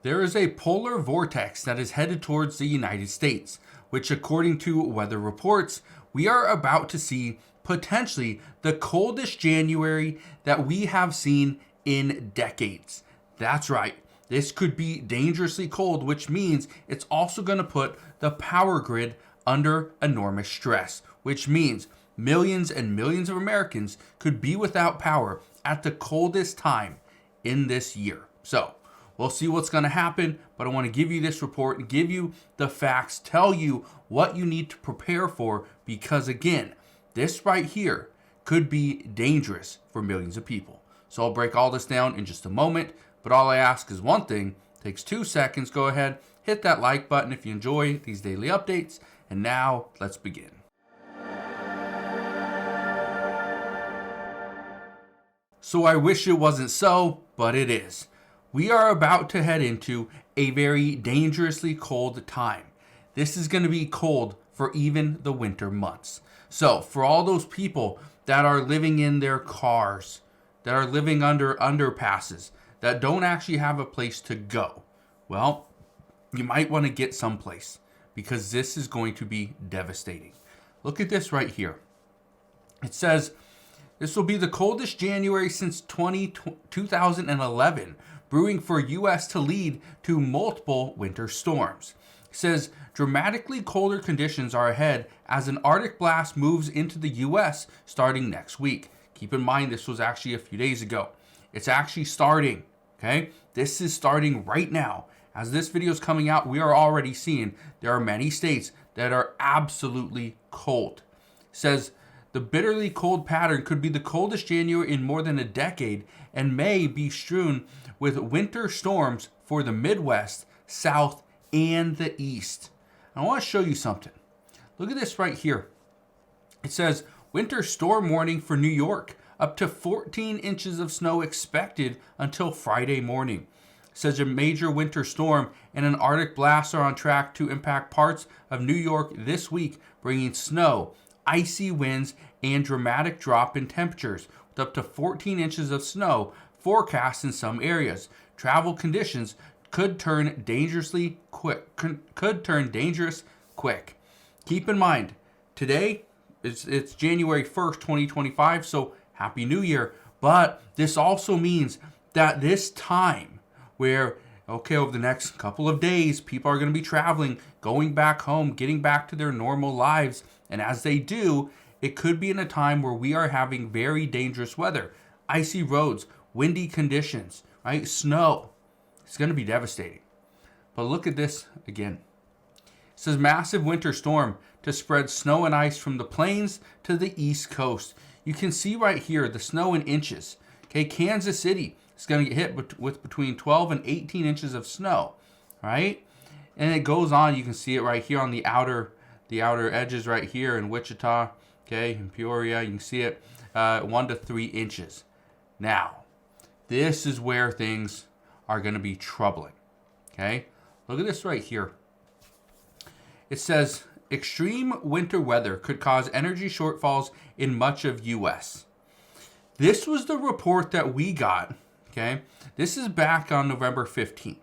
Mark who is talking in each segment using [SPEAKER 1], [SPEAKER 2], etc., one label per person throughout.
[SPEAKER 1] There is a polar vortex that is headed towards the United States, which, according to weather reports, we are about to see potentially the coldest January that we have seen in decades. That's right. This could be dangerously cold, which means it's also going to put the power grid under enormous stress, which means millions and millions of Americans could be without power at the coldest time in this year. So, we'll see what's going to happen, but I want to give you this report and give you the facts, tell you what you need to prepare for, because again, this right here could be dangerous for millions of people. So I'll break all this down in just a moment, but all I ask is one thing. It takes 2 seconds. Go ahead, hit that like button if you enjoy these daily updates, and now let's begin. So I wish it wasn't so, but it is. We are about to head into a very dangerously cold time. This is going to be cold for even the winter months. So for all those people that are living in their cars, that are living under underpasses, that don't actually have a place to go, well, you might want to get someplace, because this is going to be devastating. Look at this right here. It says, this will be the coldest January since 2011, brewing for U.S. to lead to multiple winter storms. It says dramatically colder conditions are ahead as an Arctic blast moves into the U.S. starting next week. Keep in mind, this was actually a few days ago. It's actually starting, okay? This is starting right now. As this video is coming out, we are already seeing there are many states that are absolutely cold. It says the bitterly cold pattern could be the coldest January in more than a decade and may be strewn with winter storms for the Midwest, South, and the East. I want to show you something. Look at this right here. It says winter storm warning for New York. Up to 14 inches of snow expected until Friday morning. It says a major winter storm and an Arctic blast are on track to impact parts of New York this week, bringing snow, icy winds, and dramatic drop in temperatures, with up to 14 inches of snow forecast in some areas. Travel conditions could turn dangerous quick. Keep in mind, today it's January 1st, 2025, so Happy New Year. But this also means that this time where, okay, over the next couple of days, people are going to be traveling, going back home, getting back to their normal lives. And as they do, it could be in a time where we are having very dangerous weather, icy roads, windy conditions, right? Snow. It's going to be devastating. But look at this again. It says massive winter storm to spread snow and ice from the plains to the East Coast. You can see right here the snow in inches. Okay, Kansas City is going to get hit with between 12 and 18 inches of snow, right? And it goes on. You can see it right here on the outer edges right here in Wichita, okay, in Peoria. You can see it 1 to 3 inches. Now, this is where things are going to be troubling, okay? Look at this right here. It says extreme winter weather could cause energy shortfalls in much of U.S. This was the report that we got, okay? This is back on November 15th.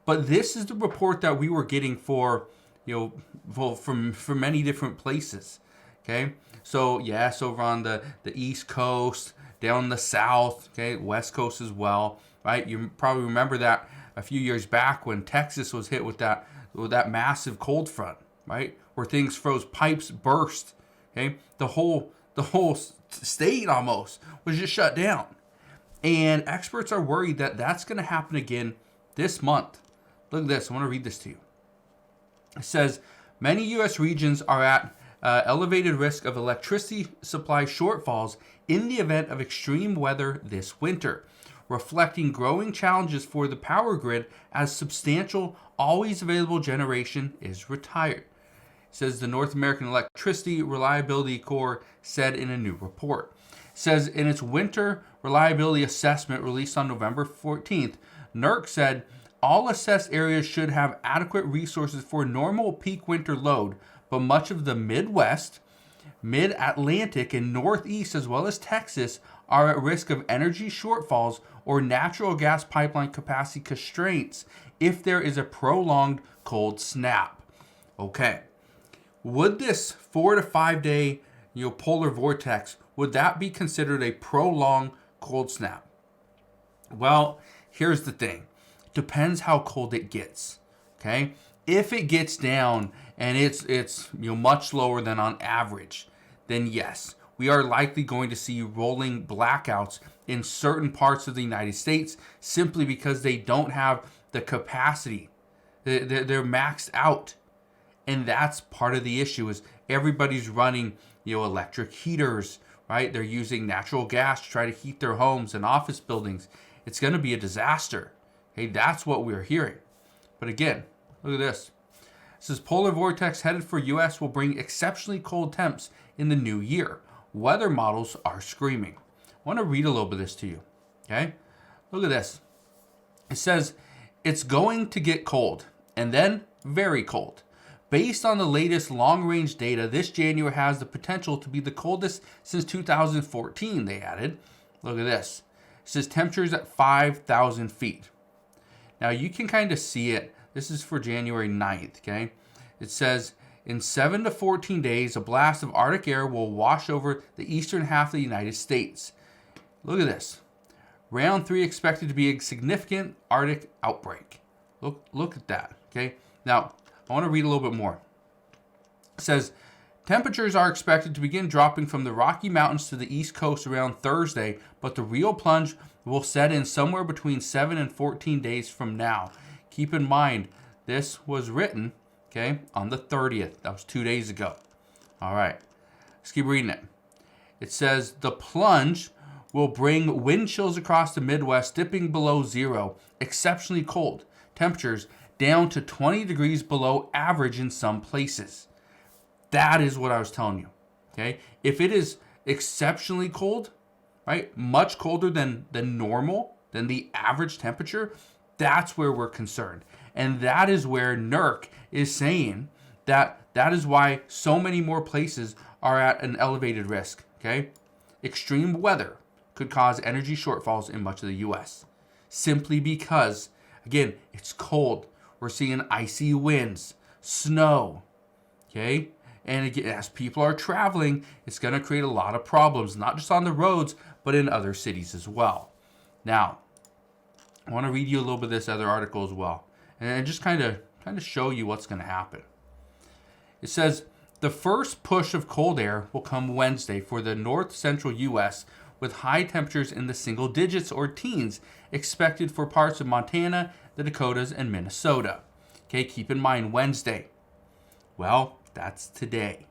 [SPEAKER 1] But this is the report that we were getting for, from many different places, okay? So, yes, over on the East Coast, down the South, okay, West Coast as well, right? You probably remember that a few years back when Texas was hit with that massive cold front, right? Where things froze, pipes burst, okay? The whole state almost was just shut down. And experts are worried that that's going to happen again this month. Look at this. I want to read this to you. It says, many U.S. regions are at elevated risk of electricity supply shortfalls in the event of extreme weather this winter, reflecting growing challenges for the power grid as substantial, always available generation is retired. It says the North American Electricity Reliability Corps said in a new report. It says in its winter reliability assessment released on November 14th, NERC said all assessed areas should have adequate resources for normal peak winter load, but much of the Midwest, Mid-Atlantic, and Northeast, as well as Texas, are at risk of energy shortfalls or natural gas pipeline capacity constraints if there is a prolonged cold snap. Okay. Would this 4 to 5 day polar vortex, would that be considered a prolonged cold snap? Well, here's the thing. Depends how cold it gets. Okay? If it gets down and it's much lower than on average, then yes, we are likely going to see rolling blackouts in certain parts of the United States simply because they don't have the capacity. They're maxed out. And that's part of the issue is everybody's running, electric heaters, right? They're using natural gas to try to heat their homes and office buildings. It's going to be a disaster. Hey, that's what we're hearing. But again, look at this. It says polar vortex headed for U.S. will bring exceptionally cold temps in the new year. Weather models are screaming. I want to read a little bit of this to you. Okay? Look at this. It says it's going to get cold and then very cold. Based on the latest long-range data, this January has the potential to be the coldest since 2014, they added. Look at this. It says temperatures at 5,000 feet. Now, you can kind of see it. This is for January 9th, okay? It says, in 7 to 14 days, a blast of Arctic air will wash over the eastern half of the United States. Look at this. Round 3 expected to be a significant Arctic outbreak. Look at that, okay? Now, I want to read a little bit more. It says, temperatures are expected to begin dropping from the Rocky Mountains to the East Coast around Thursday, but the real plunge will set in somewhere between 7 and 14 days from now. Keep in mind, this was written, okay, on the 30th. That was 2 days ago. All right, let's keep reading it. It says, the plunge will bring wind chills across the Midwest, dipping below zero, exceptionally cold temperatures down to 20 degrees below average in some places. That is what I was telling you. Okay? If it is exceptionally cold, right? Much colder than normal, than the average temperature, that's where we're concerned. And that is where NERC is saying that is why so many more places are at an elevated risk. Okay? Extreme weather could cause energy shortfalls in much of the US. Simply because, again, it's cold. We're seeing icy winds, snow, okay? And again, as people are traveling, it's going to create a lot of problems, not just on the roads, but in other cities as well. Now, I want to read you a little bit of this other article as well, and just kind of show you what's going to happen. It says, the first push of cold air will come Wednesday for the north-central U.S., with high temperatures in the single digits or teens expected for parts of Montana, the Dakotas, and Minnesota. Okay, keep in mind Wednesday. Well, that's today.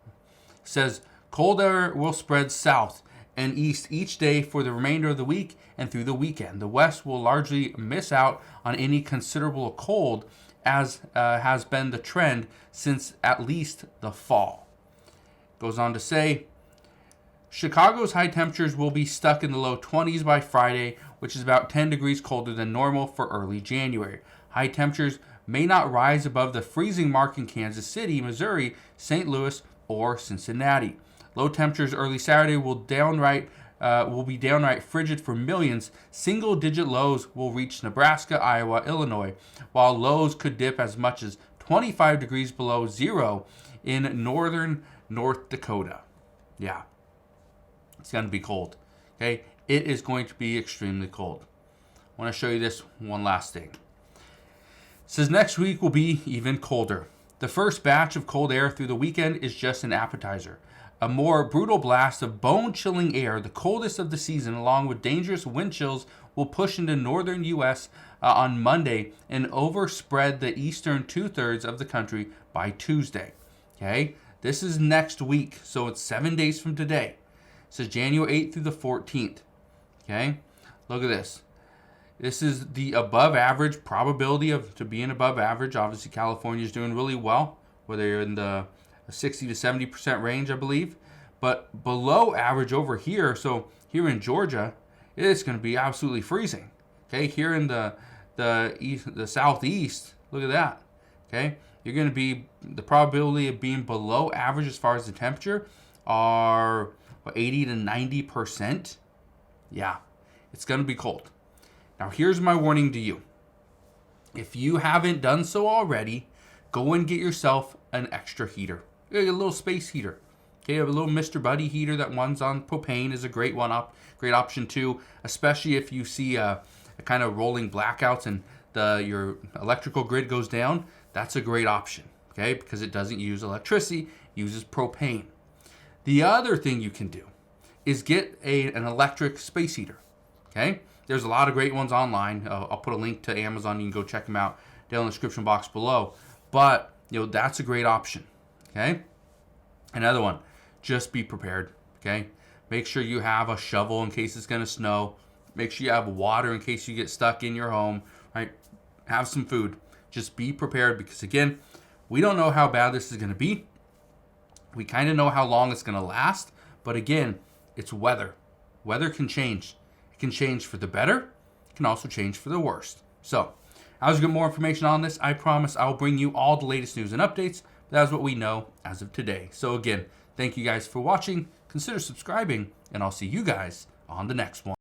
[SPEAKER 1] It says cold air will spread south and east each day for the remainder of the week and through the weekend. The West will largely miss out on any considerable cold, as has been the trend since at least the fall. Goes on to say, Chicago's high temperatures will be stuck in the low 20s by Friday, which is about 10 degrees colder than normal for early January. High temperatures may not rise above the freezing mark in Kansas City, Missouri, St. Louis, or Cincinnati. Low temperatures early Saturday will be downright frigid for millions. Single-digit lows will reach Nebraska, Iowa, Illinois, while lows could dip as much as 25 degrees below zero in northern North Dakota. Yeah. It's going to be cold. Okay? It is going to be extremely cold. I want to show you this one last thing. It says next week will be even colder. The first batch of cold air through the weekend is just an appetizer. A more brutal blast of bone-chilling air, the coldest of the season, along with dangerous wind chills, will push into northern U.S. On Monday and overspread the eastern two-thirds of the country by Tuesday. Okay? This is next week, so it's 7 days from today. It says January 8th through the 14th. Okay? Look at this. This is the above average probability to being above average. Obviously, California is doing really well, whether you're in the 60 to 70% range, I believe. But below average over here, so here in Georgia, it's going to be absolutely freezing. Okay? Here in the southeast, look at that. Okay? You're going to be, the probability of being below average as far as the temperature are 80 to 90%. Yeah, it's going to be cold. Now, here's my warning to you. If you haven't done so already, go and get yourself an extra heater, a little space heater. Okay, a little Mr. Buddy heater that runs on propane is a great great option too, especially if you see a kind of rolling blackouts and your electrical grid goes down. That's a great option, okay, because it doesn't use electricity, it uses propane. The other thing you can do is get an electric space heater, okay? There's a lot of great ones online. I'll put a link to Amazon. You can go check them out down in the description box below. But, that's a great option, okay? Another one, just be prepared, okay? Make sure you have a shovel in case it's going to snow. Make sure you have water in case you get stuck in your home, right? Have some food. Just be prepared because, again, we don't know how bad this is going to be. We kind of know how long it's going to last. But, again, it's weather. Weather can change. It can change for the better. It can also change for the worst. So, as we get more information on this, I promise I'll bring you all the latest news and updates. That's what we know as of today. So, again, thank you guys for watching. Consider subscribing, and I'll see you guys on the next one.